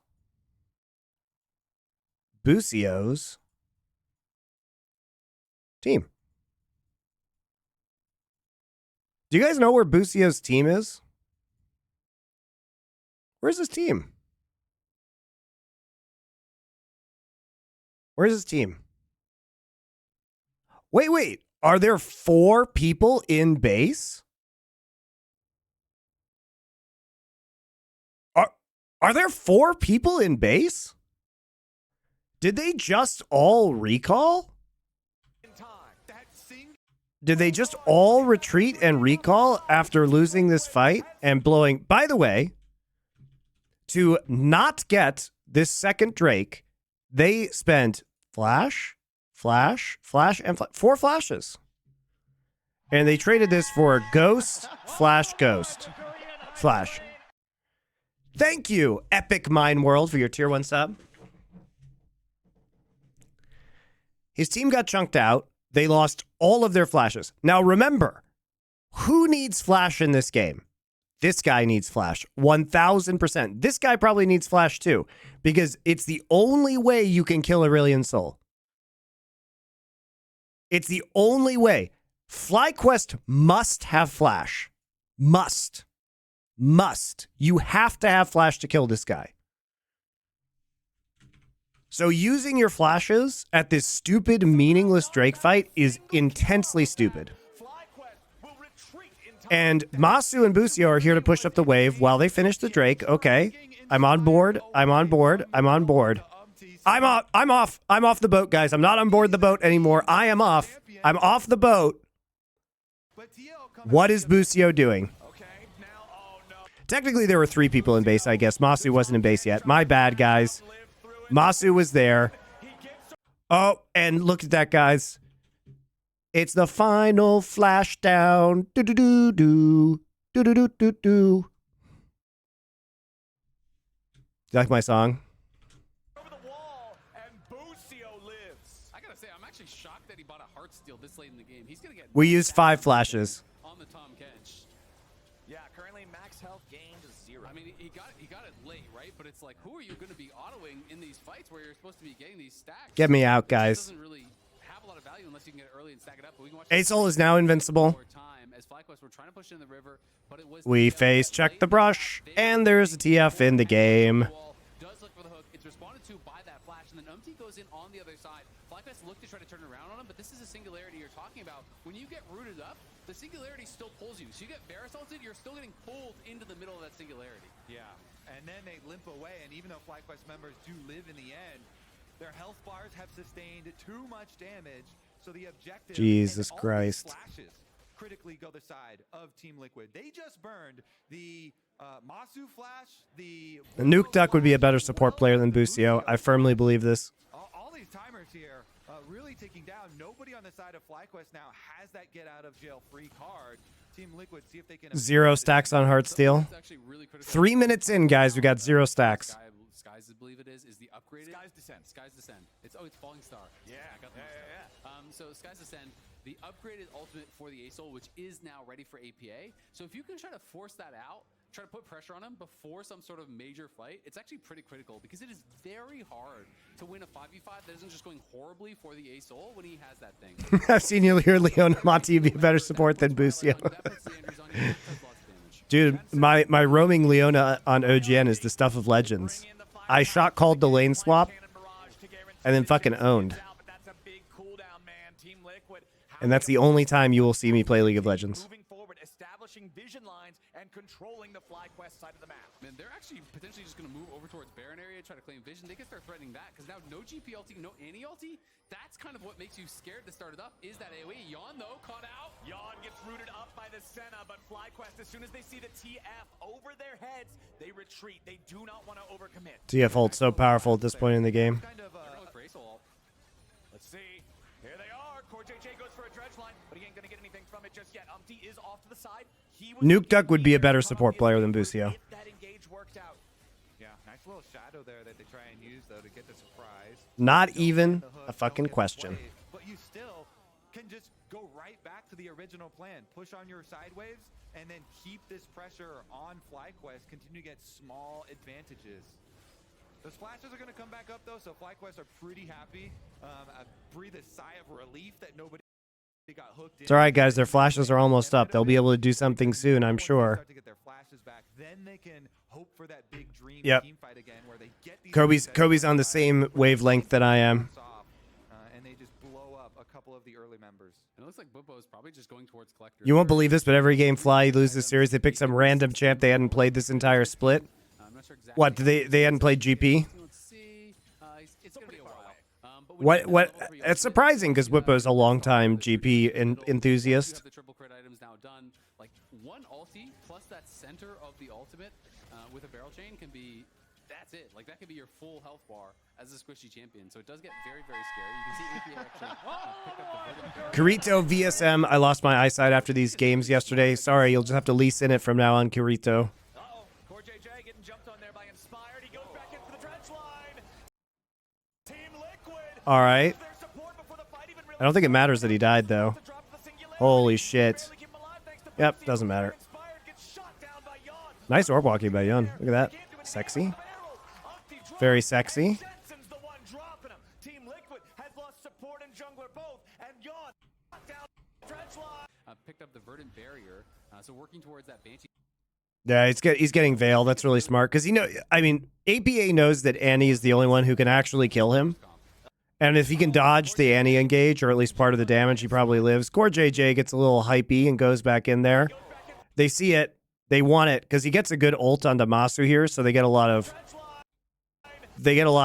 Busio's team? Do you guys know where Busio's team is? Where's his team? Where's his team? Wait. Are there 4 people in base? Are there 4 people in base? Did they just all recall? Did they just all retreat and recall after losing this fight and blowing? By the way, to not get this second Drake, they spent flash, and 4 flashes. And they traded this for ghost, flash, ghost, flash. Thank you, Epic Mind World, for your tier 1 sub. His team got chunked out. They lost all of their flashes. Now remember, who needs flash in this game? This guy needs flash, 1000%. This guy probably needs flash too, because it's the only way you can kill Aurelion Sol. It's the only way. FlyQuest must have flash. Must. You have to have flash to kill this guy. So using your flashes at this stupid, meaningless Drake fight is intensely stupid. And Masu and Busio are here to push up the wave while they finish the Drake. Okay, I'm on board. I'm off the boat, guys. I'm not on board the boat anymore. I am off. I'm off the boat. What is Busio doing? Technically, there were 3 people in base, I guess. Masu wasn't in base yet. My bad, guys. Masu was there. Oh, and look at that, guys. It's the final flash down. Do-do-do-do. Do-do-do-do-do. You like my song? Over the wall, and Busio lives. I gotta say, I'm actually shocked that he bought a heart steal this late in the game. He's gonna get. We used 5 flashes. On the Tom Kench. Yeah, currently max health gained is 0. I mean, he got it late, right? But it's like, who are you going to be autoing in these fights where you're supposed to be getting these stacks? Get me out, It guys. doesn't really have a lot of value unless you can get it early and stack it up. But we can watch Asol is now invincible. time as FlyQuest were trying to push in the river, but it was We face check the brush, and there's a TF in the game. Does look for the hook. It's responded to by that flash, and then UMT goes in on the other side. FlyQuest looked to try to turn around on him, but this is a singularity you're talking about. When you get rooted up, the singularity still pulls you. So you get Varus ulted, you're still getting pulled into the middle of that singularity. Yeah, and then they limp away, and even though FlyQuest members do live in the end, their health bars have sustained too much damage, so the objective Jesus and all Christ. these flashes critically go the side of Team Liquid. They just burned the Masu flash, the Nuke Duck would be a better support player than Busio. I firmly believe this. all these timers here really ticking down. Nobody on the side of FlyQuest now has that get out of jail free card. Team Liquid, see if they can 0 stacks on Heartsteel. That's actually really critical. 3 minutes in, guys. We got 0 stacks. Skies, I believe it is the upgraded. Skies Descent. Skies Descent. It's Falling Star. Yeah, I got the yeah. So Skies Descent, the upgraded ultimate for the Asol, which is now ready for APA. So if you can try to force that out, try to put pressure on him before some sort of major fight, it's actually pretty critical because it is very hard to win a 5v5 that isn't just going horribly for the Asol when he has that thing. I've seen you hear Leon Monty be a better support than Busio. That puts the Andrews on you, does lots of damage. Dude, my roaming Leona on OGN is the stuff of legends. I shot called the lane swap and then fucking owned. And that's the only time you will see me play League of Legends. Moving forward, establishing vision lines and controlling the FlyQuest side of the map. Man, they're actually potentially just going to move over towards Baron area, try to claim vision. They can start threatening that because now no GP ulti, no any ulti. That's kind of what makes you scared to start it up. Is that AoE? Yawn though, caught out. Yawn gets rooted up by the Senna, but FlyQuest, as soon as they see the TF over their heads, they retreat. They do not want to overcommit. TF ult's so powerful at this point in the game. Kind of, let's see. Here they are. Core JJ goes for a dredge line, but he ain't going to get anything from it just yet. Umpty is off to the side. Nuke Duck would be a better support player than Busio. If that engage worked out. Yeah, nice little shadow there that they try and use though to get the surprise. Not even a fucking question. But you still can just go right back to the original plan. Push on your side waves and then keep this pressure on FlyQuest, continue to get small advantages. The splashes are going to come back up though, so FlyQuest are pretty happy. Breathe a sigh of relief that nobody got hooked in. It's all right, guys. Their flashes are almost up. They'll be able to do something soon, I'm sure. Start to get their flashes back, then they can hope for that big dream Yep. team fight again where they get these Kobe's on the same wavelength that I am. and they just blow up a couple of the early members. And it looks like Bwipo is probably just going towards Collector. You won't believe this, but every game Fly loses this series, they pick some random champ they hadn't played this entire split. I'm not sure exactly. What, they hadn't played GP? Let's see. It's going to be a while. But What? It's surprising because Bwipo's a longtime GP enthusiast. You have the triple crit items now done. Like one ulti plus that center of the ultimate with a barrel chain can be. That's it. Like that could be your full health bar as a squishy champion. So it does get very, very scary. You can see APA actually picked up the Kirito VSM. I lost my eyesight after these games yesterday. Sorry, you'll just have to lease in it from now on, Kirito. Core JJ getting jumped on there by Inspired. He goes back in for the trench line. Team Liquid. All right. Their support before the fight even really I don't think it matters that he died, though. to drop the singularity. Holy shit. Barely keep him alive thanks to Yep, Boosty. doesn't matter. Inspired gets shot down by Yon. Nice orb walking by Yun. Look at that. Can't do anything Sexy. with the barrel. Umpty drops, Very and sexy. Jensen's the one dropping him. Team Liquid has lost support and jungler both, and Yon shot down trench line. picked up the verdant barrier. So working towards that Banshee. Yeah, he's getting Veil. That's really smart because I mean, APA knows that Annie is the only one who can actually kill him. And if he can dodge the Annie engage, or at least part of the damage, he probably lives. Core JJ gets a little hypey and goes back in there. They see it. They want it because he gets a good ult on Damasu here, so they get a lot.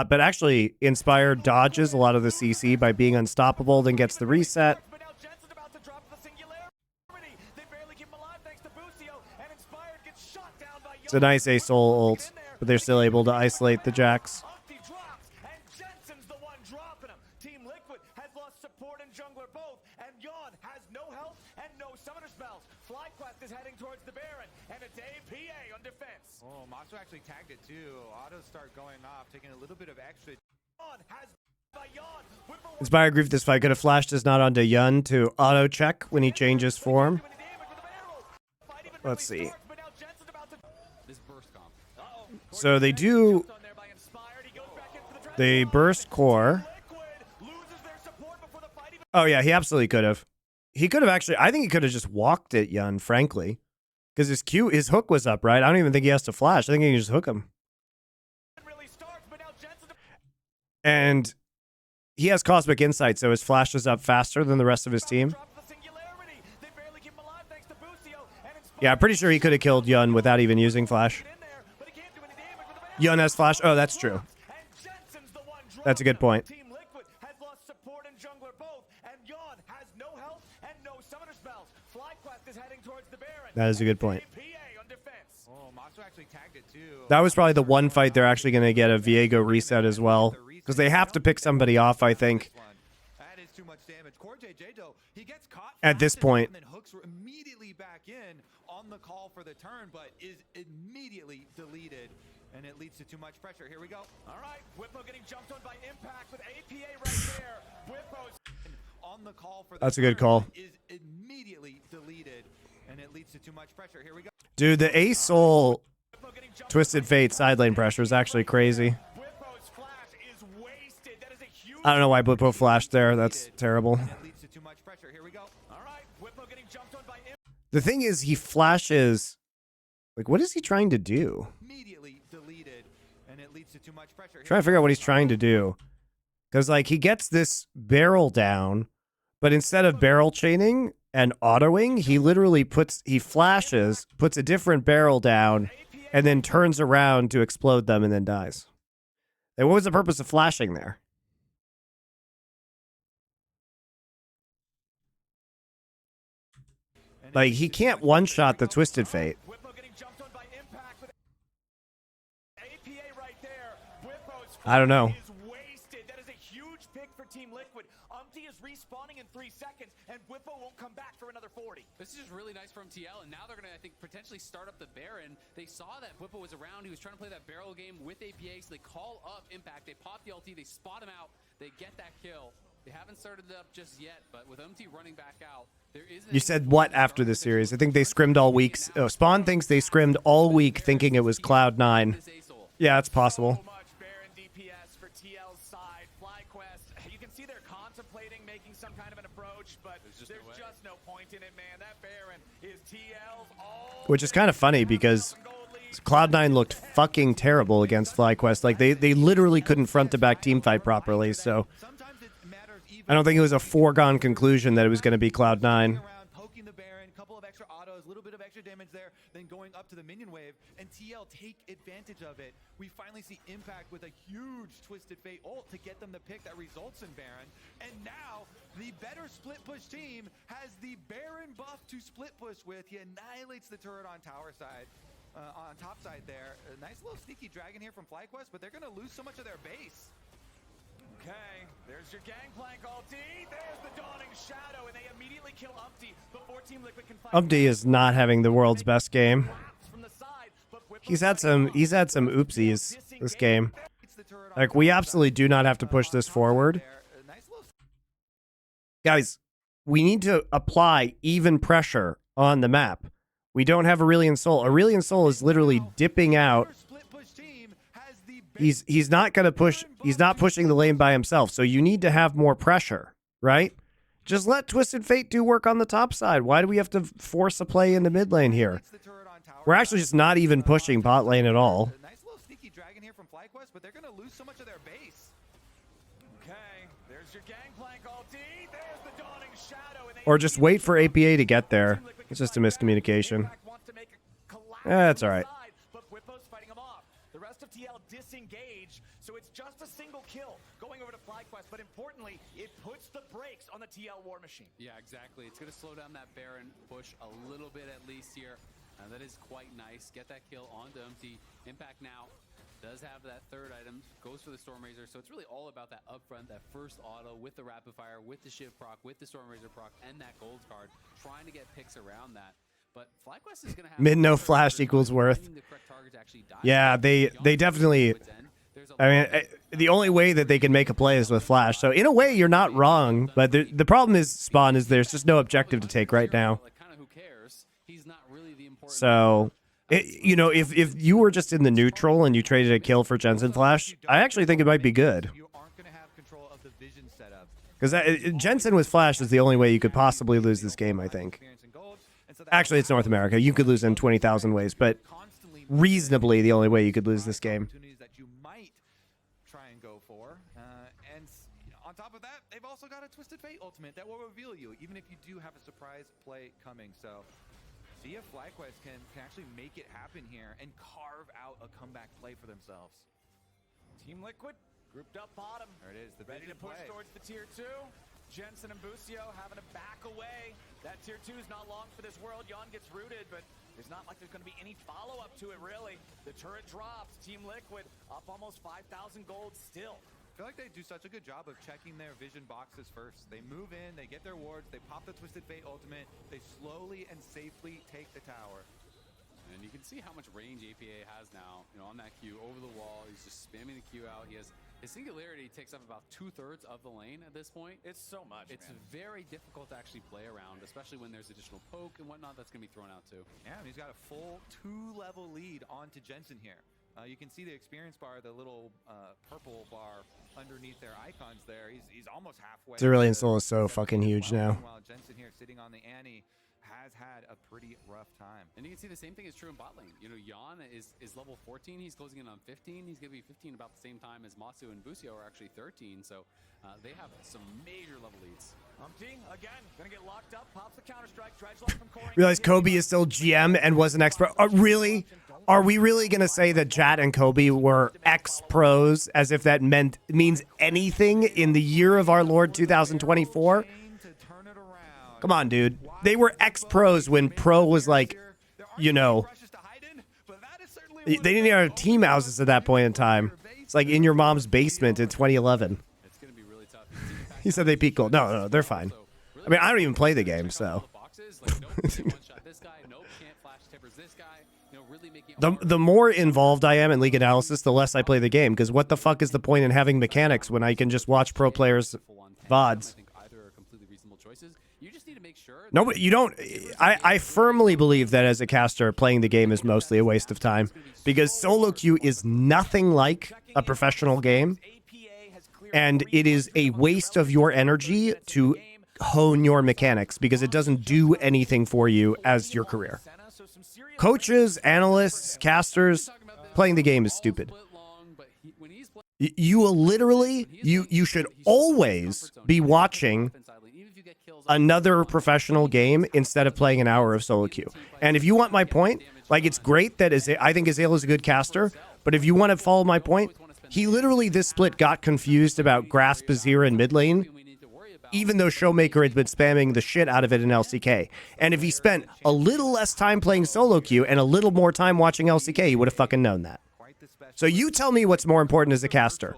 But actually, Inspired dodges a lot of the CC by being unstoppable, then gets the reset. But now Jensen's about to drop the singularity. They barely keep him alive thanks to Busio, and Inspired gets shot down by It's a nice A-Soul ult, but they're still able to isolate the Jax. Umpty drops, and Jensen's the one dropping him. Team Liquid has lost support and jungler both, and Yon has no health and no summoner spells. FlyQuest is heading towards the Baron, and it's APA on defense. Oh, Masu actually tagged it too. Autos start going off, taking a little bit of extra. Yon has by Yon. Whipper won't Inspired grief this fight could have flashed his not onto Yun to auto check when he changes form. do any damage with the barrels. Fight even Let's really see. starts, but now Jensen's about to. This burst comp. So they do. Jumped on there by Inspired. He goes back in for the trench They line. burst core. Liquid loses their support before the fight even. Oh yeah, he absolutely could have. He could have actually. I think he could have just walked it, Yun. Frankly, because his hook was up, right? I don't even think he has to flash. I think he can just hook him. really starts, but now Jensen. And he has Cosmic Insight, so his flash is up faster than the rest of his team. Drops the singularity. They barely keep him alive thanks to Busio, and Inspired Yeah, I'm pretty sure he could have killed Yun without even using flash. in there, but he can't do any damage with the barrel. Yun has flash. Oh, that's true. And Jensen's the one That's a good dropping him. point. Team Liquid has lost support and jungler both, and Yon has no health and no summoner spells. FlyQuest is heading towards the Baron. That is a good point. APA on defense. Oh, Masu actually tagged it too. That was probably the one fight they're actually going to get a Viego reset as well, because they have to pick somebody off, I think. That is too much damage. Core JJ though, he gets caught At this fast point. and then hooks immediately back in on the call for the turn, but is immediately deleted, and it leads to too much pressure. Here we go. All right, Whippo getting jumped on by Impact with APA right there. Whippo's On the call for the That's a good turn, call. but is immediately deleted, and it leads to too much pressure. Here we go. Dude, the A-Soul Whippo getting jumped Twisted Fate side lane pressure is actually crazy. Whippo's flash is wasted. That is a huge. I don't know why Blippo flashed there. That's terrible. And it leads to too much pressure. Here we go. All right, Whippo getting jumped on by Impact. The thing is, he flashes. Like, what is he trying to do? Immediately deleted, and it leads to too much pressure. Here Trying to figure out what he's trying to do. Because, like, he gets this barrel down, but instead of barrel chaining and autoing, he literally flashes, puts a different barrel down, and then turns around to explode them and then dies. And what was the purpose of flashing there? And it Like, leads he to too can't much one-shot the pressure. Twisted Fate. Whippo getting jumped on by Impact with APA right there. Whippo's I don't know. is wasted. That is a huge pick for Team Liquid. Umpty is respawning in 3 seconds, and Whippo won't come back for another 40. This is just really nice from TL, and now they're going to, I think, potentially start up the Baron. They saw that Bwipo was around. He was trying to play that barrel game with APA, so they call up Impact. They pop the ulti, they spot him out, they get that kill. They haven't started it up just yet, but with MT running back out, there is. You said what after the series? I think they scrimmed all week. Oh, Spawn thinks they scrimmed all week thinking it was Cloud9. Yeah, it's possible. So much Baron DPS for TL's side. FlyQuest, you can see they're contemplating making some kind of an approach, but there's just no point in it, man. That Baron is TL's all. Which is kind of funny because Cloud9 looked fucking terrible against FlyQuest. Like, they literally couldn't front-to-back team fight properly, so I don't think it was a foregone conclusion that it was going to be Cloud9. Poking the Baron, couple of extra autos, a little bit of extra damage there, then going up to the minion wave, and TL take advantage of it. We finally see Impact with a huge Twisted Fate ult to get them the pick that results in Baron. And now, the better split push team has the Baron buff to split push with. He annihilates the turret on tower side. On top side there. A nice little sneaky dragon here from FlyQuest, but they're going to lose so much of their base. Okay, there's your gangplank ulti. There's the dawning shadow, and they immediately kill Umpty before Team Liquid can fight. Umpty is not having the world's best game. From the side, but He's had some oopsies this game. Like, we absolutely do not have to push this forward. Guys, we need to apply even pressure on the map. We don't have Aurelion Sol. Aurelion Sol is literally dipping out. He's not going to push. He's not pushing the lane by himself. So you need to have more pressure, right? Just let Twisted Fate do work on the top side. Why do we have to force a play in the mid lane here? We're actually just not even pushing bot lane at all. Nice little sneaky dragon here from FlyQuest, but they're going to lose so much of their base. Okay, there's your gangplank ulti. There's the dawning shadow, and they Or just wait for APA to get there. It's just a miscommunication. That's all right. But Whippo's fighting him off. The rest of TL disengage, so it's just a single kill going over to FlyQuest, but importantly, it puts the brakes on the TL war machine. Yeah, exactly. It's going to slow down that Baron push a little bit at least here. That is quite nice. Get that kill onto MT. Impact now does have that third item, goes for the Storm Razor, so it's really all about that upfront, that first auto with the Rapid Fire, with the Shiv proc, with the Storm Razor proc, and that gold card, trying to get picks around that. But FlyQuest is going to have Mid no flash equals worth. Yeah, they definitely. I mean, the only way that they can make a play is with flash. So in a way, you're not wrong. But the problem is, Spawn, is there's just no objective to take right now. So, you know, if you were just in the neutral and you traded a kill for Jensen Flash, I actually think it might be good. Because Jensen with Flash is the only way you could possibly lose this game, I think. Actually, it's North America. You could lose in 20,000 ways, but reasonably the only way you could lose this game. And on top of that, they've also got a Twisted Fate ultimate that will reveal you, even if you do have a surprise play coming. So see if FlyQuest can actually make it happen here and carve out a comeback play for themselves. Team Liquid grouped up bottom. There it is, the ready to push towards the tier 2. Jensen and Busio having to back away. That tier 2 is not long for this world. Yon gets rooted, but it's not like there's going to be any follow-up to it, really. The turret drops. Team Liquid up almost 5,000 gold still. I feel like they do such a good job of checking their vision boxes first. They move in, they get their wards, they pop the Twisted Fate ultimate, they slowly and safely take the tower. And you can see how much range APA has now, you know, on that Q over the wall. He's just spamming the Q out. He has his singularity takes up about 2/3 of the lane at this point. It's so much. It's very difficult to actually play around, especially when there's additional poke and whatnot that's going to be thrown out too. Yeah, and he's got a full 2-level lead onto Jensen here. You can see the experience bar, the little purple bar underneath their icons there. He's almost halfway. Aurelion Sol is so fucking huge now. While Jensen here sitting on the Annie has had a pretty rough time. And you can see the same thing is true in bot lane. You know, Yon is level 14. He's closing in on 15. He's going to be 15 about the same time as Matsu and Busio are actually 13. So they have some major level leads. Umpty, again, going to get locked up. Pops the counter-strike. Dredgelock from Coring. Realize Kobe is still GM and was an expert. Really? Are we really going to say that Jat and Kobe were ex-pros as if that means anything in the year of our Lord 2024? Come on, dude. They were ex-pros when pro was like, you know, they didn't even have team houses at that point in time. It's like in your mom's basement in 2011. It's going to be really tough. He said they peak gold. No, they're fine. I mean, I don't even play the game, so. The more involved I am in League analysis, the less I play the game, because what the fuck is the point in having mechanics when I can just watch pro players VODs. I think either are completely reasonable choices. You just need to make sure. No, but you don't. I firmly believe that as a caster, playing the game is mostly a waste of time because solo queue is nothing like a professional game, and it is a waste of your energy to hone your mechanics because it doesn't do anything for you as your career. Coaches, analysts, casters, playing the game is stupid. You will literally, you should always be watching another professional game instead of playing an hour of solo queue. And if you want my point, like, it's great that I think Azael is a good caster, but if you want to follow my point, he literally this split got confused about Grasp Azir in mid lane, even though Showmaker had been spamming the shit out of it in LCK. And if he spent a little less time playing solo queue and a little more time watching LCK, he would have fucking known that. So you tell me what's more important as a caster.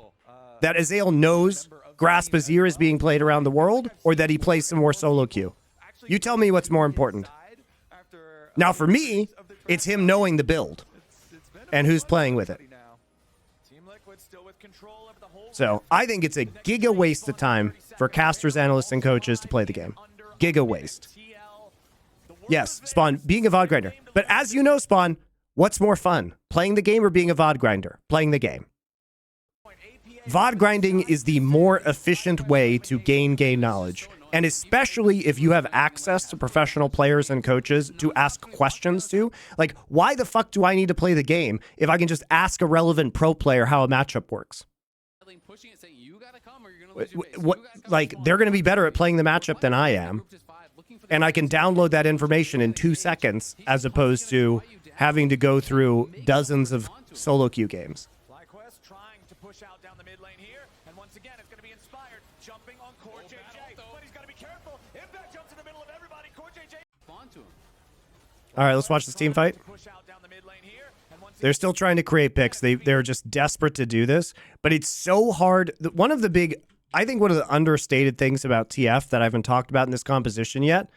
That Azael knows Grasp Azir is being played around the world, or that he plays some more solo queue. You tell me what's more important. Now for me, it's him knowing the build and who's playing with it. So I think it's a giga waste of time for casters, analysts, and coaches to play the game. Giga waste. Yes, Spawn, being a VOD grinder. But as you know, Spawn, what's more fun? Playing the game or being a VOD grinder? Playing the game. VOD grinding is the more efficient way to gain knowledge. And especially if you have access to professional players and coaches to ask questions to. Like, why the fuck do I need to play the game if I can just ask a relevant pro player how a matchup works? Like, they're going to be better at playing the matchup than I am. And I can download that information in 2 seconds as opposed to having to go through dozens of solo queue games. FlyQuest trying to push out down the mid lane here, and once again it's going to be inspired, jumping on Core JJ, but he's got to be careful. Impact jumps in the middle of everybody. Core JJ onto him. All right, let's watch this team fight. They're still trying to create picks. They're just desperate to do this, but it's so hard. One of the understated things about TF that I haven't talked about in this composition yet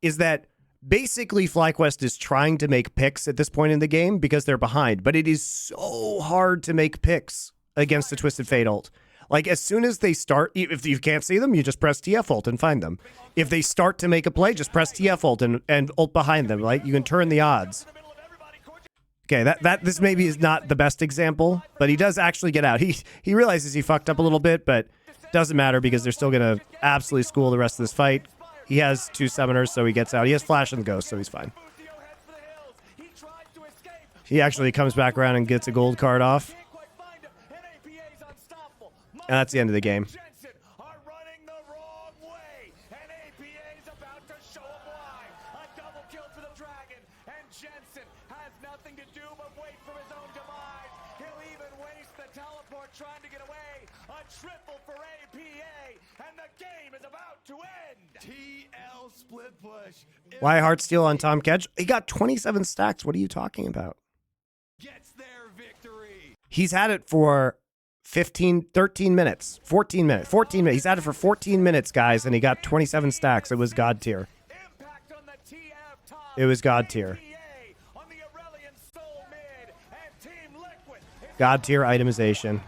is that basically FlyQuest is trying to make picks at this point in the game because they're behind, but it is so hard to make picks against the Twisted Fate ult. Like, as soon as they start, if you can't see them, you just press TF ult and find them. If they start to make a play, just press TF ult and ult behind them. Like, you can turn the odds. Okay, this maybe is not the best example, but he does actually get out. He realizes he fucked up a little bit, but doesn't matter because they're still going to absolutely school the rest of this fight. He has 2 summoners, so he gets out. He has Flash and Ghost, so he's fine. He actually comes back around and gets a gold card off. And that's the end of the game. Trying to get away, a triple for APA, and the game is about to end. TL split push. Why Heartsteel on Tom Kedge? He got 27 stacks. What are you talking about? Gets their victory. He's had it for 13 minutes, 14 minutes, 14 minutes. He's had it for 14 minutes, guys, and he got 27 stacks. It was God tier. It was God tier. God tier itemization.